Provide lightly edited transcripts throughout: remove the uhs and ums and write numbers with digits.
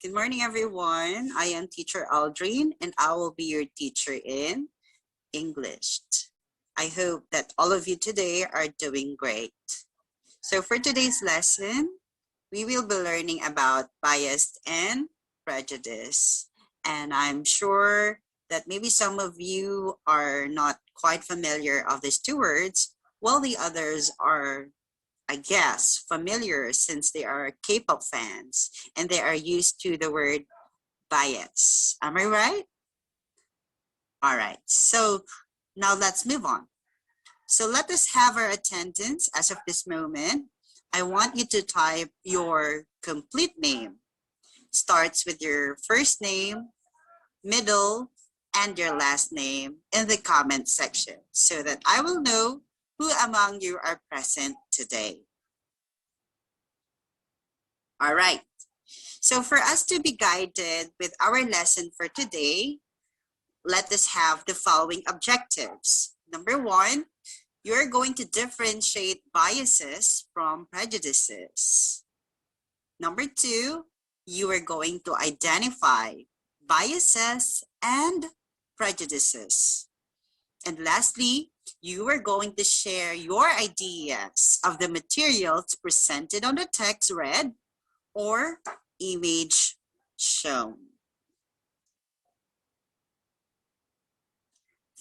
Good morning, everyone. I am Teacher Aldrin, and I will be your teacher in English. I hope that all of you today are doing great. So for today's lesson, we will be learning about bias and prejudice. And I'm sure that maybe some of you are not quite familiar of these two words, while the others are, I guess, familiar since they are K-pop fans and they are used to the word bias. Am I right? All right, so now let's move on. So let us have our attendance as of this moment. I want you to type your complete name. Starts with your first name, middle, and your last name in the comment section so that I will know who among you are present today. All right. So for us to be guided with our lesson for today, let us have the following objectives. Number one, you're going to differentiate biases from prejudices. Number two, you are going to identify biases and prejudices. And lastly, you are going to share your ideas of the materials presented on the text read or image shown.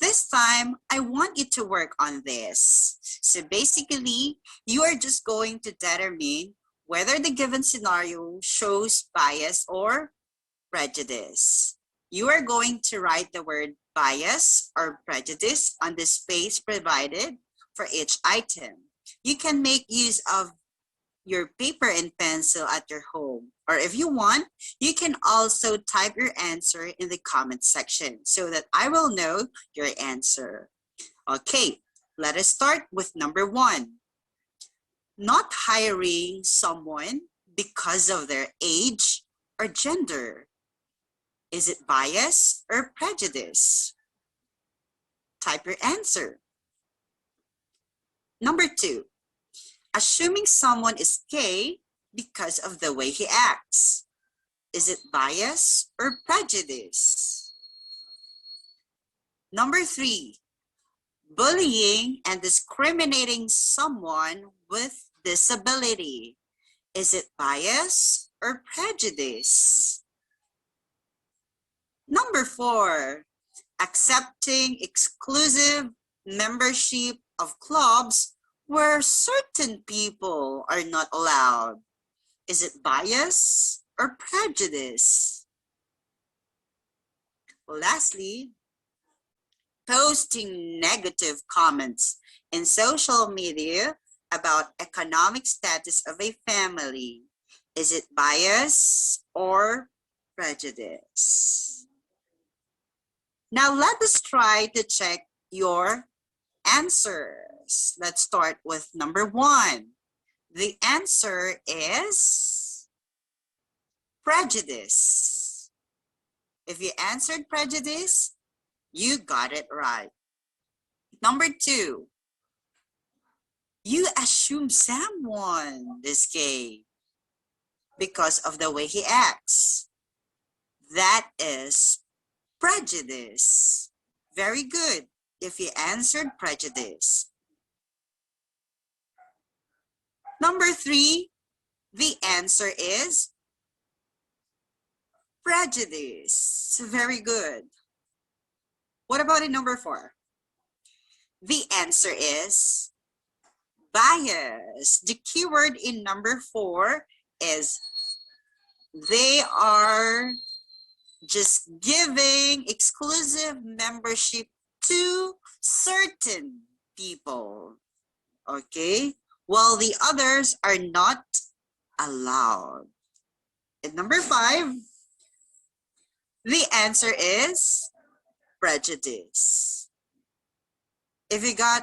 This time, I want you to work on this. So basically, you are just going to determine whether the given scenario shows bias or prejudice. You are going to write the word bias or prejudice on the space provided for each item. You can make use of your paper and pencil at your home. Or if you want, you can also type your answer in the comment section so that I will know your answer. Okay, let us start with number one. Not hiring someone because of their age or gender. Is it bias or prejudice? Type your answer. Number two. Assuming someone is gay because of the way he acts. Is it bias or prejudice? Number three, bullying and discriminating someone with disability. Is it bias or prejudice? Number four, accepting exclusive membership of clubs where certain people are not allowed. Is it bias or prejudice? Lastly, posting negative comments in social media about economic status of a family. Is it bias or prejudice? Now let us try to check your answers. Let's start with number one. The answer is prejudice. If you answered prejudice, you got it right. Number two, you assume someone is gay because of the way he acts. That is prejudice. Very good if you answered prejudice. Number three, the answer is prejudice. Very good. What about in number four? The answer is bias. The keyword in number four is they are just giving exclusive membership to certain people. Okay? While the others are not allowed. And number five, the answer is prejudice. If you got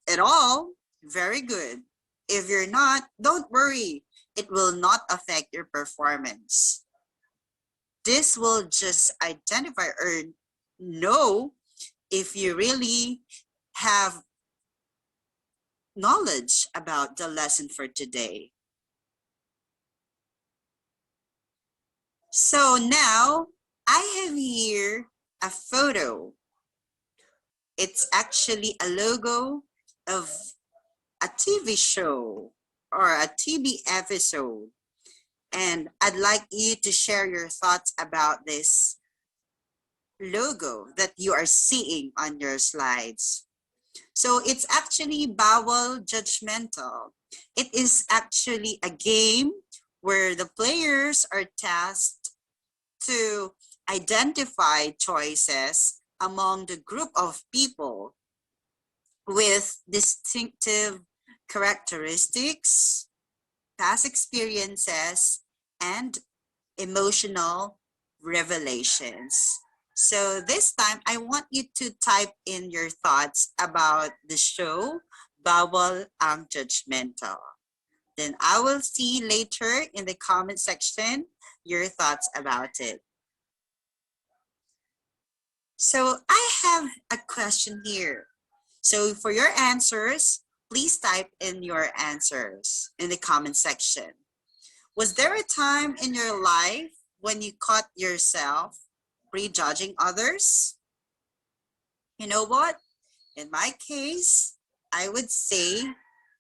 it all, very good. If you're not, don't worry. It will not affect your performance. This will just identify or know if you really have knowledge about the lesson for today. So now I have here a photo. It's actually a logo of a TV show or a TV episode. And I'd like you to share your thoughts about this logo that you are seeing on your slides. So it's actually bowel judgmental. It is actually a game where the players are tasked to identify choices among the group of people with distinctive characteristics, past experiences, and emotional revelations. So this time, I want you to type in your thoughts about the show, Bawal ang Judgmental. Then I will see later in the comment section your thoughts about it. So I have a question here. So for your answers, please type in your answers in the comment section. Was there a time in your life when you caught yourself prejudging others? You know what? In my case, I would say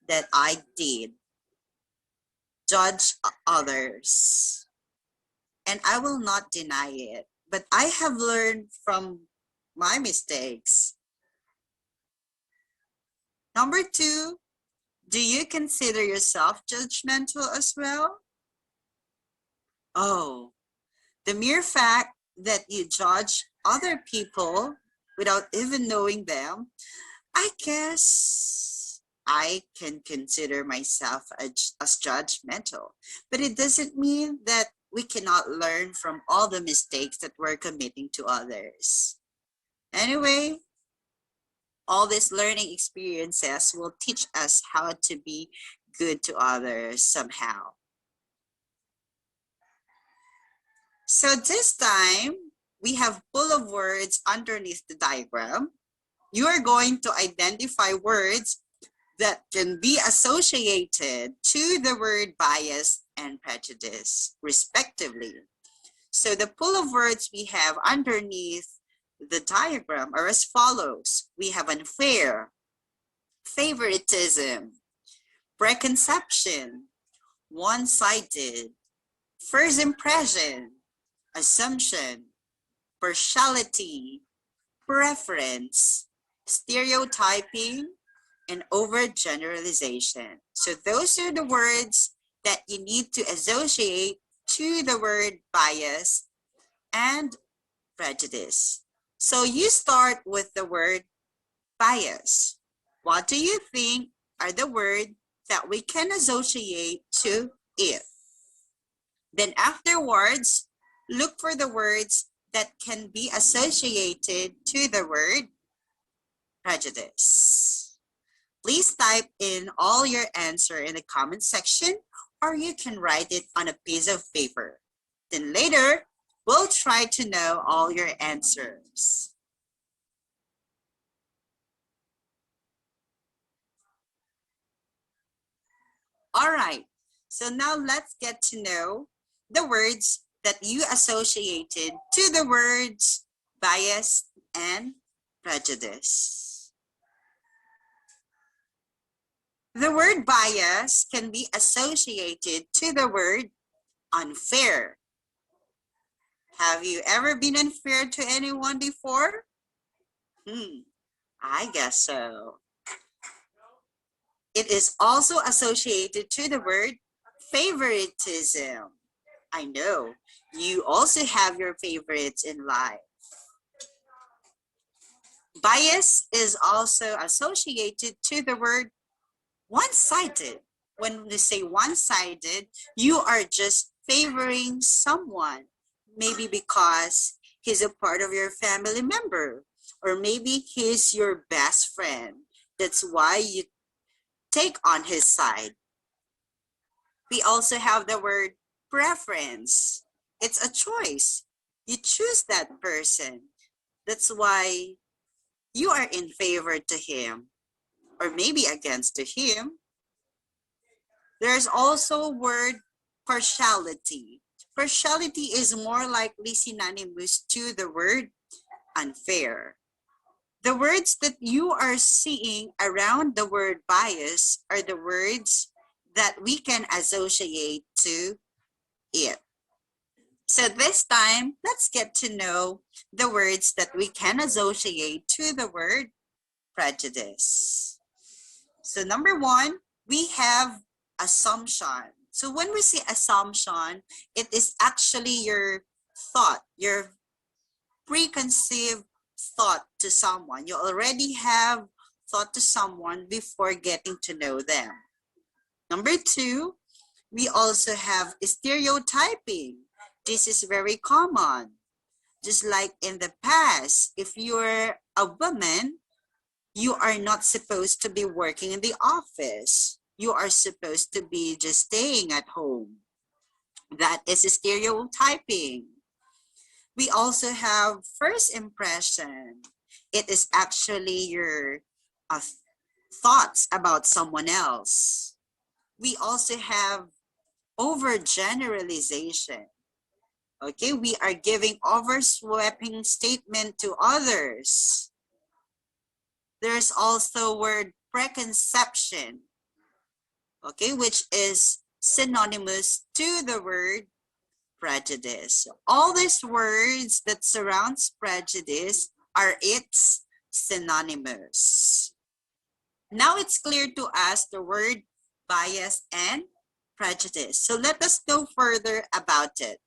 that I did judge others. And I will not deny it. But I have learned from my mistakes. Number 2, do you consider yourself judgmental as well? Oh, the mere fact that you judge other people without even knowing them, I guess I can consider myself as judgmental. But it doesn't mean that we cannot learn from all the mistakes that we're committing to others. Anyway, all these learning experiences will teach us how to be good to others somehow. So this time, we have full of words underneath the diagram. You are going to identify words that can be associated to the word bias and prejudice, respectively. So the pool of words we have underneath the diagram are as follows. We have unfair, favoritism, preconception, one-sided, first impression, assumption, partiality, preference, stereotyping, and overgeneralization. So those are the words that you need to associate to the word bias and prejudice. So you start with the word bias. What do you think are the words that we can associate to it? Then afterwards, look for the words that can be associated to the word prejudice. Please type in all your answer in the comment section, or you can write it on a piece of paper. Then later, we'll try to know all your answers. All right, so now let's get to know the words that you associated to the words bias and prejudice. The word bias can be associated to the word unfair. Have you ever been unfair to anyone before? I guess so. It is also associated to the word favoritism. I know, you also have your favorites in life. Bias is also associated to the word one-sided. When we say one-sided, you are just favoring someone, maybe because he's a part of your family member, or maybe he's your best friend. That's why you take on his side. We also have the word preference. It's a choice. You choose that person. That's why you are in favor to him, or maybe against to him. There's also word partiality. partiality is more likely synonymous to the word unfair. The words that you are seeing around the word bias are the words that we can associate to it. So this time, let's get to know the words that we can associate to the word prejudice. So number one, we have assumption. So when we say assumption, it is actually your thought, your preconceived thought to someone. You already have thought to someone before getting to know them. Number two, we also have stereotyping. This is very common. Just like in the past, if you're a woman, you are not supposed to be working in the office. You are supposed to be just staying at home. That is stereotyping. We also have first impression. It is actually your thoughts about someone else. We also have overgeneralization. Okay, we are giving oversweeping statement to others. There's also word preconception, okay, which is synonymous to the word prejudice. All these words that surrounds prejudice are its synonymous. Now it's clear to us the word bias and prejudice. So let us go further about it.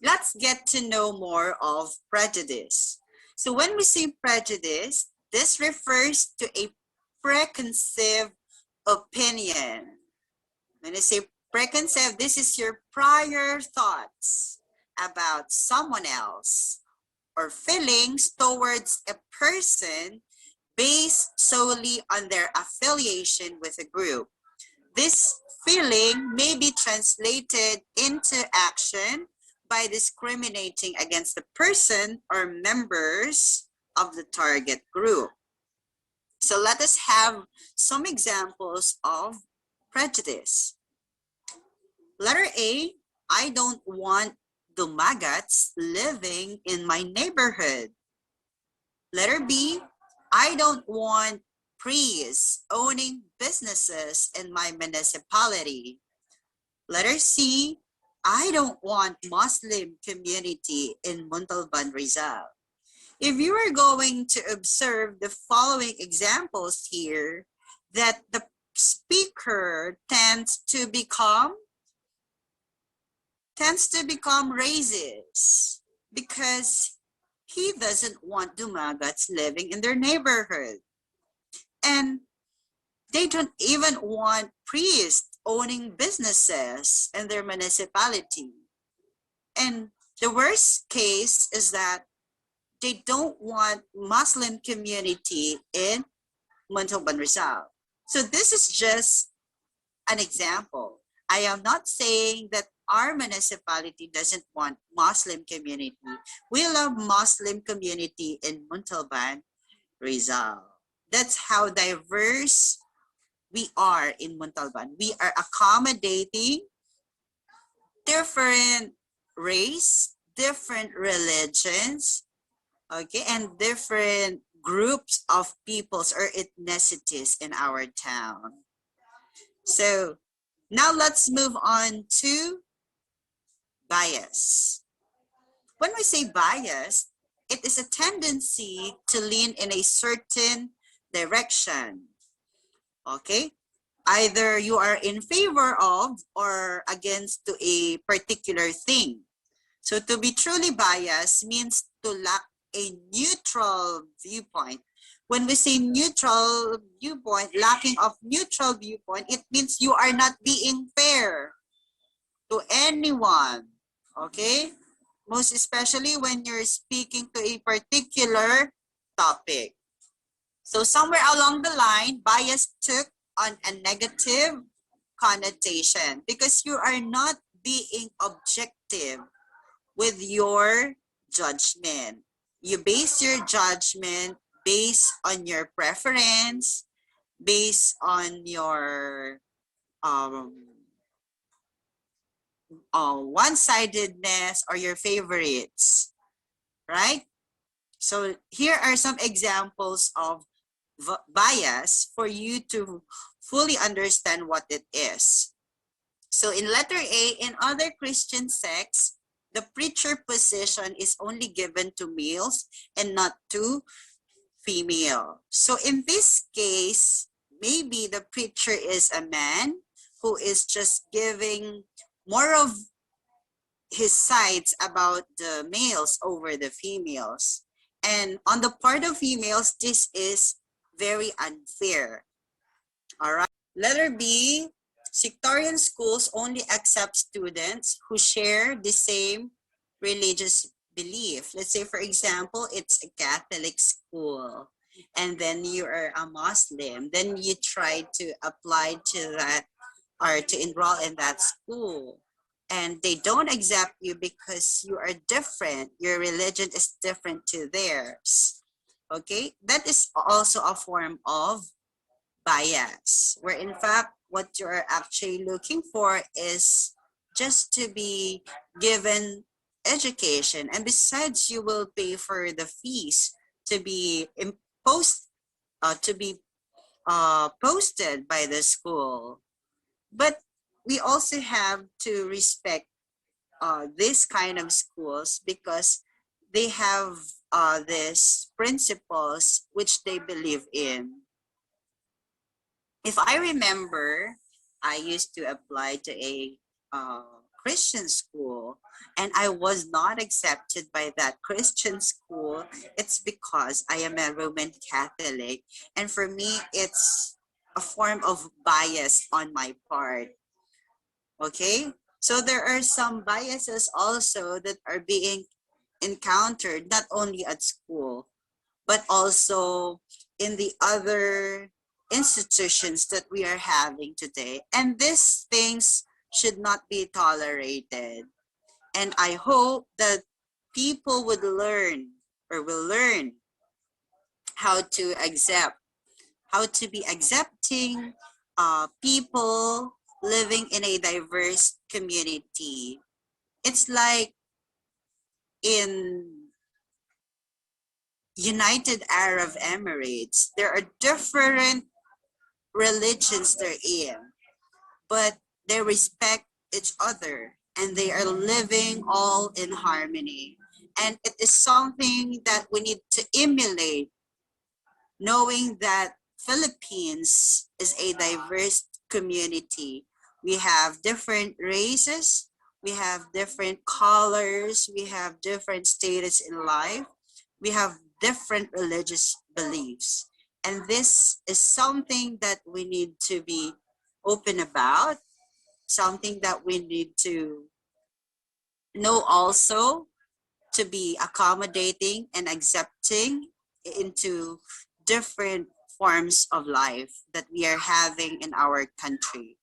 Let's get to know more of prejudice. So when we say prejudice, this refers to a preconceived opinion. When I say preconceived, this is your prior thoughts about someone else or feelings towards a person based solely on their affiliation with a group. This feeling may be translated into action by discriminating against the person or members of the target group. So let us have some examples of prejudice. Letter A, I don't want dumagats living in my neighborhood. Letter B, I don't want priests owning businesses in my municipality. Letter C, I don't want Muslim community in Montalban, Rizal. If you are going to observe the following examples here, that the speaker tends to become racist because he doesn't want dumagats living in their neighborhood. And they don't even want priests owning businesses in their municipality. And the worst case is that they don't want Muslim community in Montalban, Rizal. So this is just an example. I am not saying that our municipality doesn't want Muslim community. We love Muslim community in Montalban, Rizal. That's how diverse we are in Montalban. We are accommodating different race, different religions, okay, and different groups of peoples or ethnicities in our town. So now let's move on to bias. When we say bias, it is a tendency to lean in a certain direction. Okay? Either you are in favor of or against to a particular thing. So to be truly biased means to lack a neutral viewpoint. When we say neutral viewpoint, lacking of neutral viewpoint, it means you are not being fair to anyone. Okay? Most especially when you're speaking to a particular topic. So somewhere along the line, bias took on a negative connotation because you are not being objective with your judgment. You base your judgment based on your preference, based on your one-sidedness or your favorites, right? So here are some examples of bias for you to fully understand what it is. So in letter A, in other Christian sects, the preacher position is only given to males and not to female. So in this case, maybe the preacher is a man who is just giving more of his sides about the males over the females. And on the part of females, this is very unfair. All right. Letter B, sectarian schools only accept students who share the same religious belief. Let's say, for example, it's a Catholic school and then you are a Muslim. Then you try to apply to that or to enroll in that school. And they don't accept you because you are different. Your religion is different to theirs. Okay, that is also a form of bias, where in fact what you're actually looking for is just to be given education, and besides you will pay for the fees to be imposed to be posted by the school. But we also have to respect this kind of schools because they have these principles which they believe in. If I remember, I used to apply to a Christian school and I was not accepted by that Christian school. It's because I am a Roman Catholic. And for me, it's a form of bias on my part. Okay? So there are some biases also that are being encountered not only at school, but also in the other institutions that we are having today. And these things should not be tolerated. And I hope that people would learn or will learn how to accept, how to be accepting people living in a diverse community. It's like in United Arab Emirates, there are different religions they're in, but they respect each other and they are living all in harmony. And it is something that we need to emulate, knowing that Philippines is a diverse community. We have different races, we have different colors, we have different status in life, we have different religious beliefs. And this is something that we need to be open about, something that we need to know also, to be accommodating and accepting into different forms of life that we are having in our country.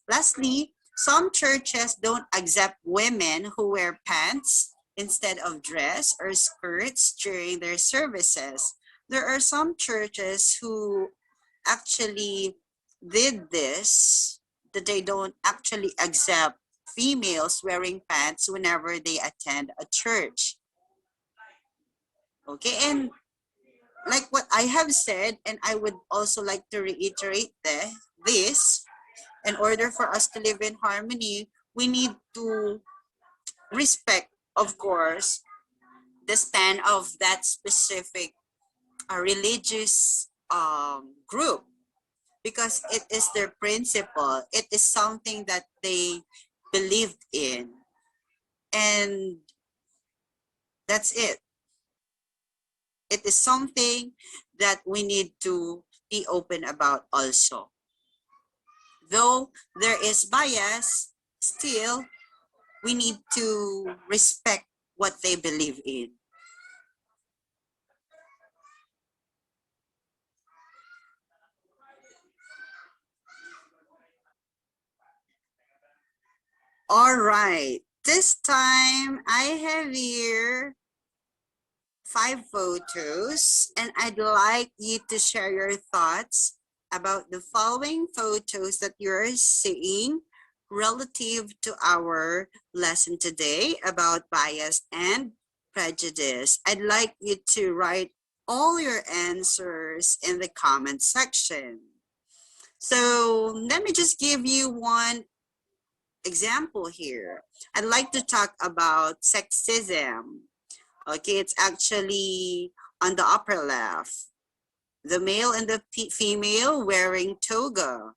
Lastly, some churches don't accept women who wear pants instead of dress or skirts during their services. There are some churches who actually did this, that they don't actually accept females wearing pants whenever they attend a church. Okay, and like what I have said, and I would also like to reiterate this, in order for us to live in harmony, we need to respect, of course, the stand of that specific religious group, because it is their principle. It is something that they believed in. And that's it. It is something that we need to be open about also. Though there is bias, still we need to respect what they believe in. All right, this time I have here 5 photos, and I'd like you to share your thoughts about the following photos that you're seeing relative to our lesson today about bias and prejudice. I'd like you to write all your answers in the comment section. So let me just give you one example here. I'd like to talk about sexism. Okay, it's actually on the upper left. The male and the female wearing toga.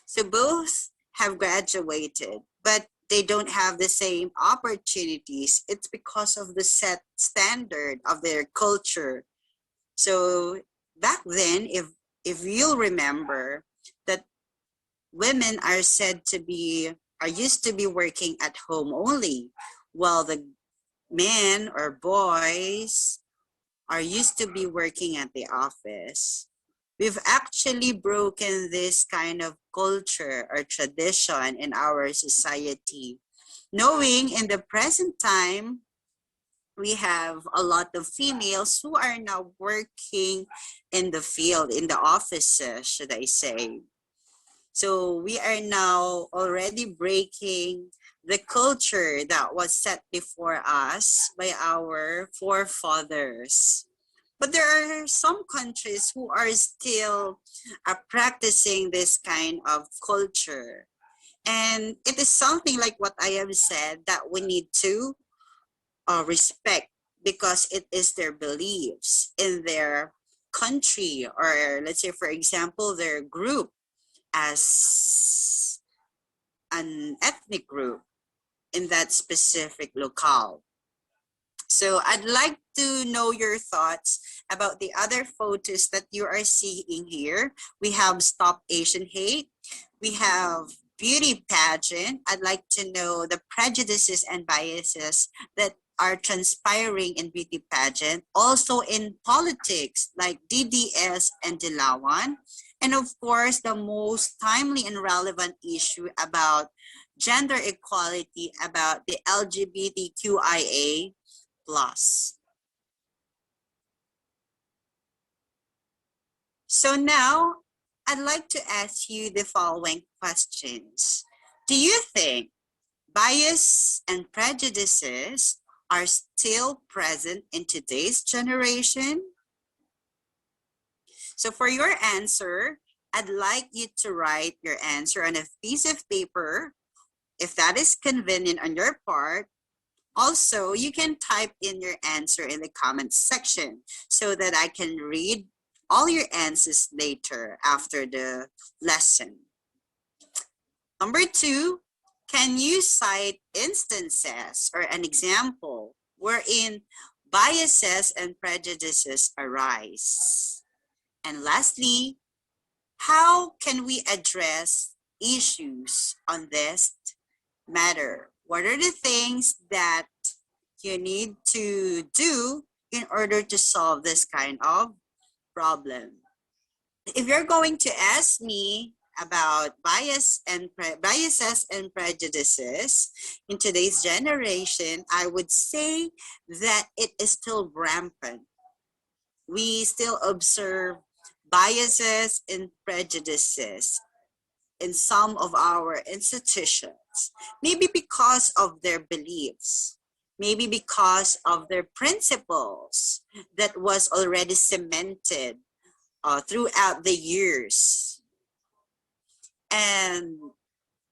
So both have graduated, but they don't have the same opportunities. It's because of the set standard of their culture. So back then, if you'll remember that women are used to be working at home only, while the men or boys are used to be working at the office. We've actually broken this kind of culture or tradition in our society, knowing in the present time, we have a lot of females who are now working in the field, in the offices, should I say. So we are now already breaking the culture that was set before us by our forefathers. But there are some countries who are still practicing this kind of culture. And it is something like what I have said that we need to respect, because it is their beliefs in their country, or let's say, for example, their group as an ethnic group in that specific locale. So I'd like to know your thoughts about the other photos that you are seeing here. We have Stop Asian Hate. We have beauty pageant. I'd like to know the prejudices and biases that are transpiring in beauty pageant. Also in politics, like DDS and Dilawan. And of course, the most timely and relevant issue about gender equality, about the LGBTQIA plus. So now, I'd like to ask you the following questions. Do you think bias and prejudices are still present in today's generation? So for your answer, I'd like you to write your answer on a piece of paper, if that is convenient on your part. Also, you can type in your answer in the comments section so that I can read all your answers later after the lesson. Number 2, can you cite instances or an example wherein biases and prejudices arise? And lastly, how can we address issues on this matter? What are the things that you need to do in order to solve this kind of problem? If you're going to ask me about biases and prejudices in today's generation, I would say that it is still rampant. We still observe biases and prejudices in some of our institutions, maybe because of their beliefs, maybe because of their principles that was already cemented throughout the years. And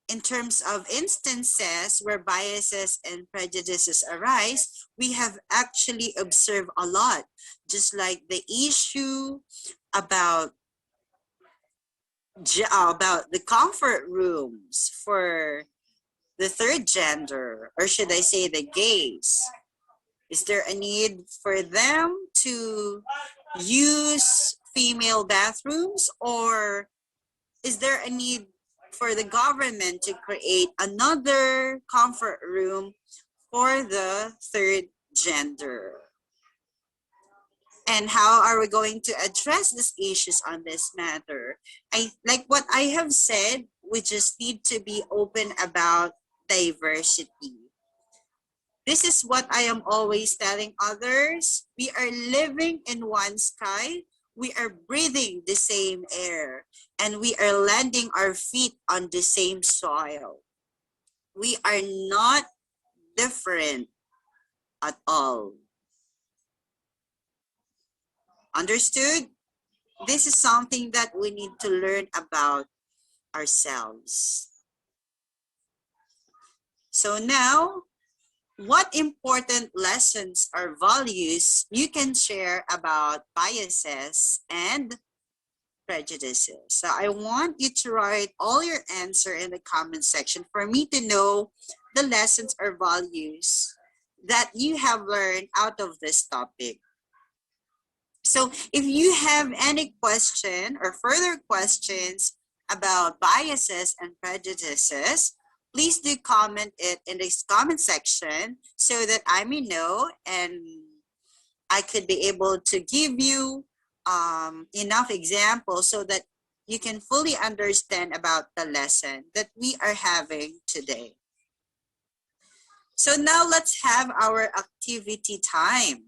in terms of instances where biases and prejudices arise, we have actually observed a lot, just like the issue about the comfort rooms for the third gender, or should I say the gays. Is there a need for them to use female bathrooms, or is there a need for the government to create another comfort room for the third gender? And how are we going to address these issues on this matter? Like what I have said, we just need to be open about diversity. This is what I am always telling others. We are living in one sky. We are breathing the same air, and we are landing our feet on the same soil. We are not different at all. Understood? This is something that we need to learn about ourselves. So now, what important lessons or values you can share about biases and prejudices? So I want you to write all your answer in the comment section for me to know the lessons or values that you have learned out of this topic. So if you have any question or further questions about biases and prejudices, please do comment it in this comment section so that I may know and I could be able to give you enough examples so that you can fully understand about the lesson that we are having today. So now let's have our activity time.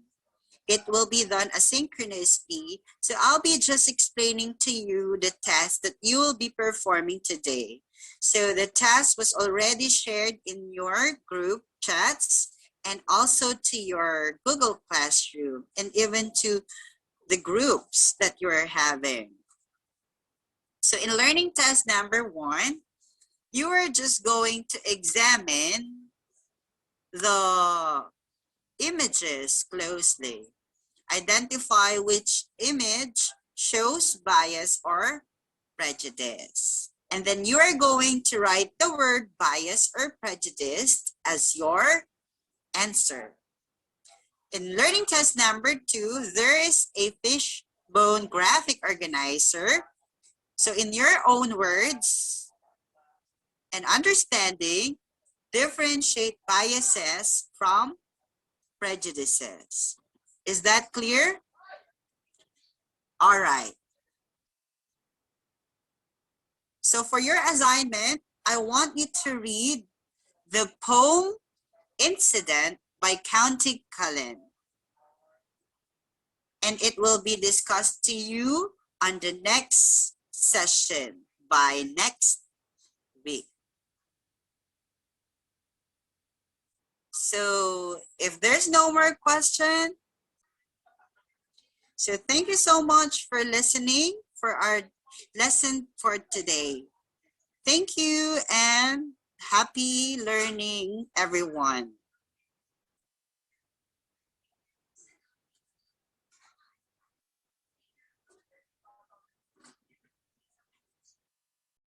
It will be done asynchronously. So I'll be just explaining to you the task that you will be performing today. So the task was already shared in your group chats and also to your Google Classroom and even to the groups that you are having. So in learning task number 1, you are just going to examine the images closely. Identify which image shows bias or prejudice. And then you are going to write the word bias or prejudice as your answer. In learning test number 2, there is a fishbone graphic organizer. So in your own words and understanding, differentiate biases from prejudices. Is that clear? All right. So for your assignment, I want you to read the poem Incident by County Cullen. And it will be discussed to you on the next session by next week. So if there's no more question, so thank you so much for listening for our lesson for today. Thank you and happy learning, everyone.